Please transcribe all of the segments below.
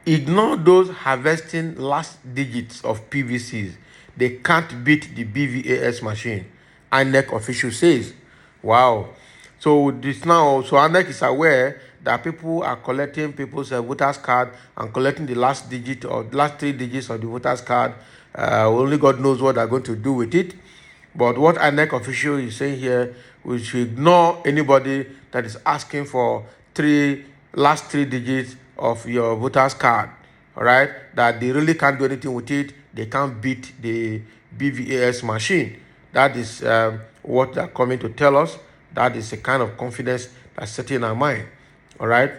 Ignore those harvesting last digits of PVCs. They can't beat the BVAS machine, INEC official says. Wow. So this now, so INEC is aware that people are collecting people's voters card and collecting the last digit or last 3 digits of the voters card. Only God knows what they're going to do with it. But what INEC official is saying here, we should ignore anybody that is asking for last 3 digits of your voter's card. All right, that they really can't do anything with it. They can't beat the BVAS machine. That is what they're coming to tell us. That is a kind of confidence that's setting in our mind. All right.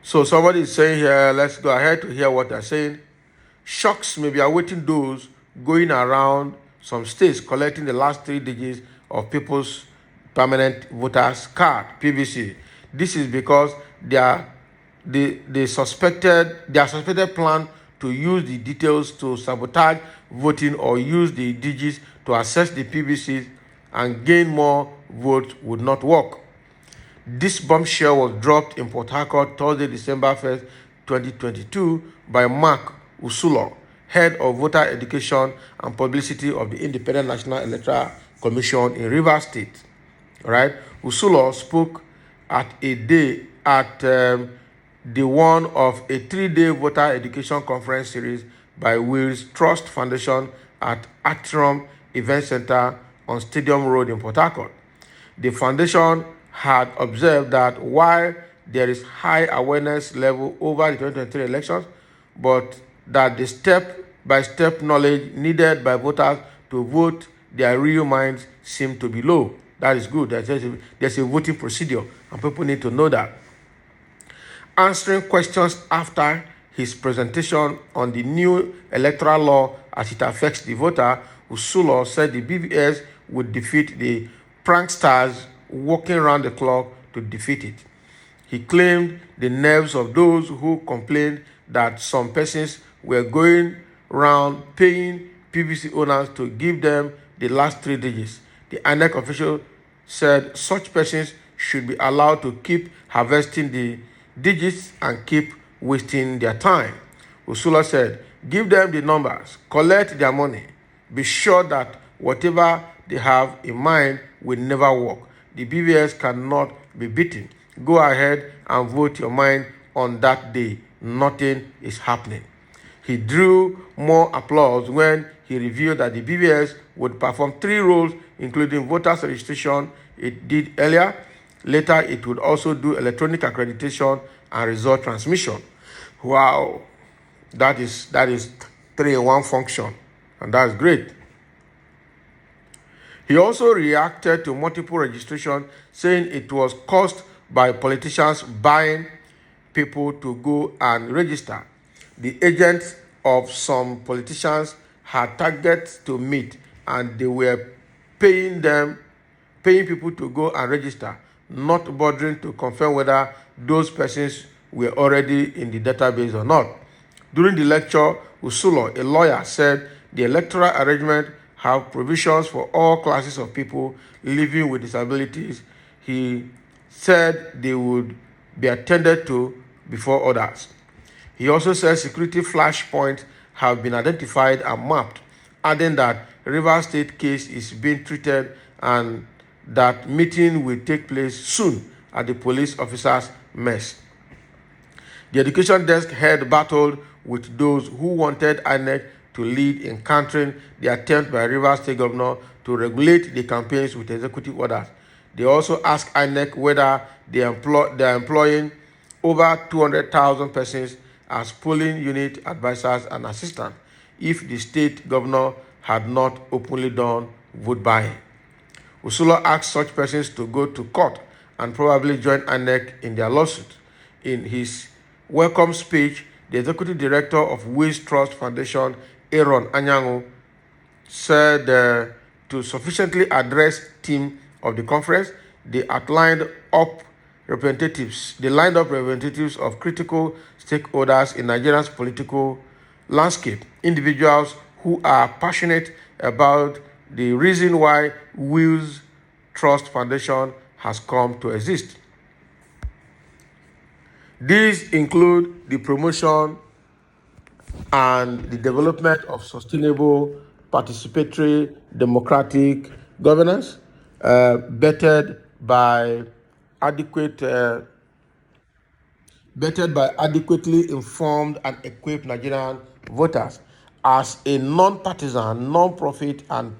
So somebody is saying here, let's go ahead to hear what they're saying. Shocks may be awaiting those going around some states collecting the last 3 digits of people's permanent voters card, PVC. This is because their suspected plan to use the details to sabotage voting or use the digits to access the PVCs and gain more votes would not work. This bombshell was dropped in Port Harcourt Thursday, December 1st, 2022 by Mark Usulo, head of voter education and publicity of the Independent National Electoral Commission in Rivers State. All right, Usulo spoke at the one of a 3-day voter education conference series by Wills Trust Foundation at Atrium Event Center on Stadium Road in Port Harcourt. The foundation had observed that while there is high awareness level over the 2023 elections, but that the step-by-step knowledge needed by voters to vote their real minds seem to be low. That is good. There's a voting procedure, and people need to know that. Answering questions after his presentation on the new electoral law as it affects the voter, Usulo said the BVS would defeat the pranksters working around the clock to defeat it. He claimed the nerves of those who complained that some persons were going around paying PVC owners to give them the last 3 digits. The INEC official said such persons should be allowed to keep harvesting the digits and keep wasting their time. Ursula said, give them the numbers, collect their money. Be sure that whatever they have in mind will never work. The BVS cannot be beaten. Go ahead and vote your mind on that day. Nothing is happening. He drew more applause when he revealed that the BVS would perform 3 roles, including voters registration it did earlier. Later, it would also do electronic accreditation and result transmission. Wow, that is 3-in-1 function, and that's great. He also reacted to multiple registration, saying it was caused by politicians buying people to go and register. The agents of some politicians had targets to meet, and they were paying people to go and register, not bothering to confirm whether those persons were already in the database or not. During the lecture, Usulo, a lawyer, said the electoral arrangement have provisions for all classes of people living with disabilities. He said they would be attended to before others. He also said security flashpoints have been identified and mapped, adding that Rivers State case is being treated and that meeting will take place soon at the police officers' mess. The education desk head battled with those who wanted INEC to lead in countering the attempt by Rivers State Governor to regulate the campaigns with executive orders. They also asked INEC whether they are employing over 200,000 persons as polling unit advisors and assistants if the state governor had not openly done vote buying. Usulo asked such persons to go to court and probably join INEC in their lawsuit. In his welcome speech, the executive director of Wills Trust Foundation, Aaron Anyango, said to sufficiently address team of the conference, they lined up representatives of critical stakeholders in Nigeria's political landscape, individuals who are passionate about the reason why Wills Trust Foundation has come to exist. These include the promotion and the development of sustainable, participatory, democratic governance, vetted by adequately informed and equipped Nigerian voters. As a non-partisan, non-profit, and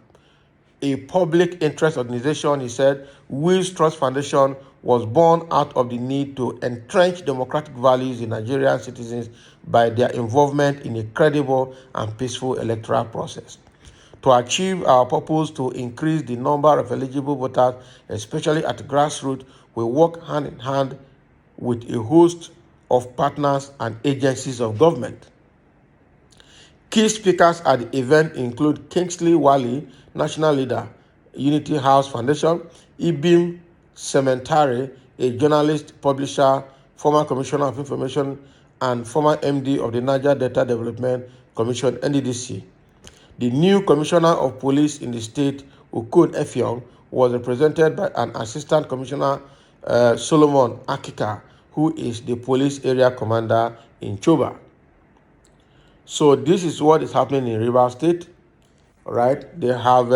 a public interest organization, he said, Will's Trust Foundation was born out of the need to entrench democratic values in Nigerian citizens by their involvement in a credible and peaceful electoral process. To achieve our purpose to increase the number of eligible voters, especially at grassroots, we work hand in hand with a host of partners and agencies of government. Key speakers at the event include Kingsley Wali, national leader, Unity House Foundation, Ibim Sementari, a journalist, publisher, former Commissioner of Information, and former MD of the Niger Delta Development Commission, NDDC. The new Commissioner of Police in the state, Okon Effiong, was represented by an Assistant Commissioner, Solomon Akika, who is the police area commander in Choba. So this is what is happening in Rivers State. All right, they have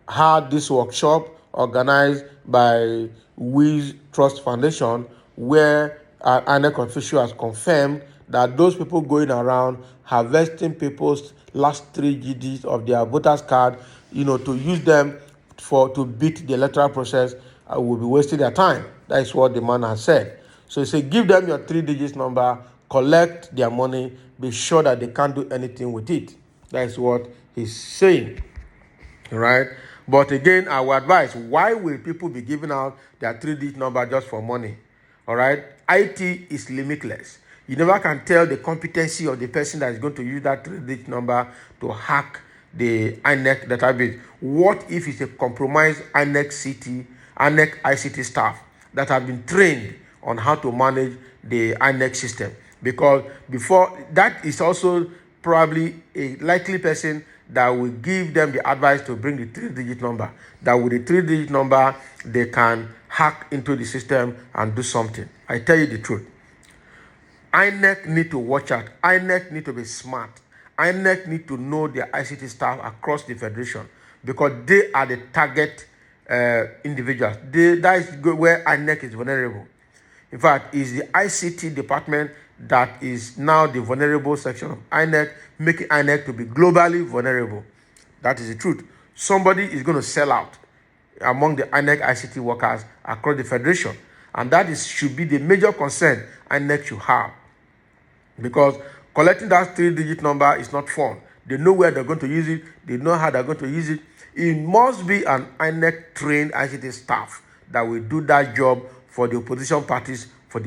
had this workshop organized by Will's Trust Foundation, where an INEC official has confirmed that those people going around harvesting people's last 3 digits of their voters card, to use them to beat the electoral process, will be wasting their time. That is what the man has said. So he said, give them your 3 digits number, collect their money, be sure that they can't do anything with it. That is what he's saying. All right? But again, I would advise, why will people be giving out their 3-digit number just for money? All right? IT is limitless. You never can tell the competency of the person that is going to use that 3-digit number to hack the INEC database. What if it's a compromised INEC ICT staff that have been trained on how to manage the INEC system? Because before that is also probably a likely person that will give them the advice to bring the 3-digit number. That with the 3-digit number, they can hack into the system and do something. I tell you the truth. INEC need to watch out. INEC need to be smart. INEC need to know their ICT staff across the federation, because they are the target individuals. That is where INEC is vulnerable. In fact, it's the ICT department that is now the vulnerable section of INEC, making INEC to be globally vulnerable. That is the truth. Somebody is going to sell out among the INEC ICT workers across the federation. And that should be the major concern INEC should have. Because collecting that 3-digit number is not fun. They know where they're going to use it. They know how they're going to use it. It must be an INEC-trained ICT staff that will do that job for the opposition parties for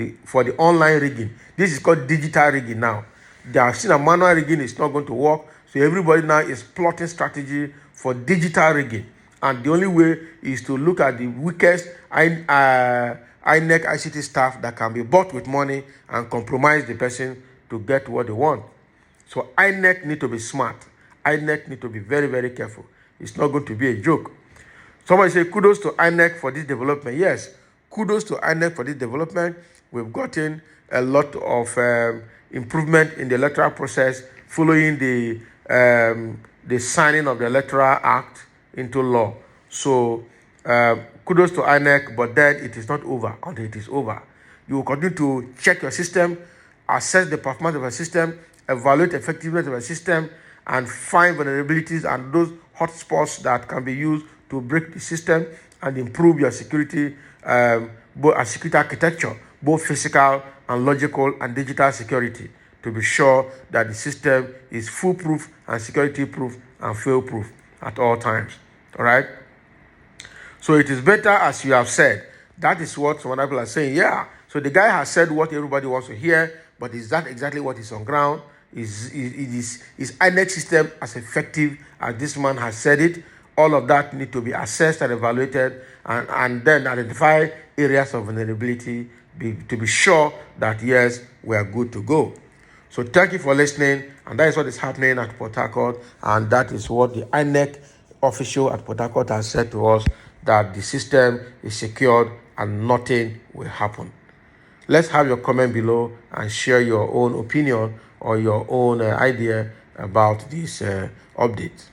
the online rigging. This is called digital rigging now. They have seen a manual rigging is not going to work. So everybody now is plotting strategy for digital rigging. And the only way is to look at the weakest INEC ICT staff that can be bought with money and compromise the person to get what they want. So INEC need to be smart. INEC need to be very, very careful. It's not going to be a joke. Somebody say kudos to INEC for this development. Yes, kudos to INEC for this development. We've gotten a lot of improvement in the electoral process following the signing of the Electoral Act into law. So kudos to INEC, but then it is not over until it is over. You will continue to check your system, assess the performance of your system, evaluate the effectiveness of your system, and find vulnerabilities and those hotspots that can be used to break the system and improve your security, both security architecture, both physical and logical and digital security, to be sure that the system is foolproof and security-proof and fail-proof at all times. All right? So it is better, as you have said. That is what some people are saying. Yeah. So the guy has said what everybody wants to hear, but is that exactly what is on ground? Is INEC system as effective as this man has said it? All of that need to be assessed and evaluated, and then identify areas of vulnerability to be sure that, yes, we are good to go. So thank you for listening, and that is what is happening at Port Harcourt, and that is what the INEC official at Port Harcourt has said to us that the system is secured and nothing will happen. Let's have your comment below and share your own opinion or your own idea about this update.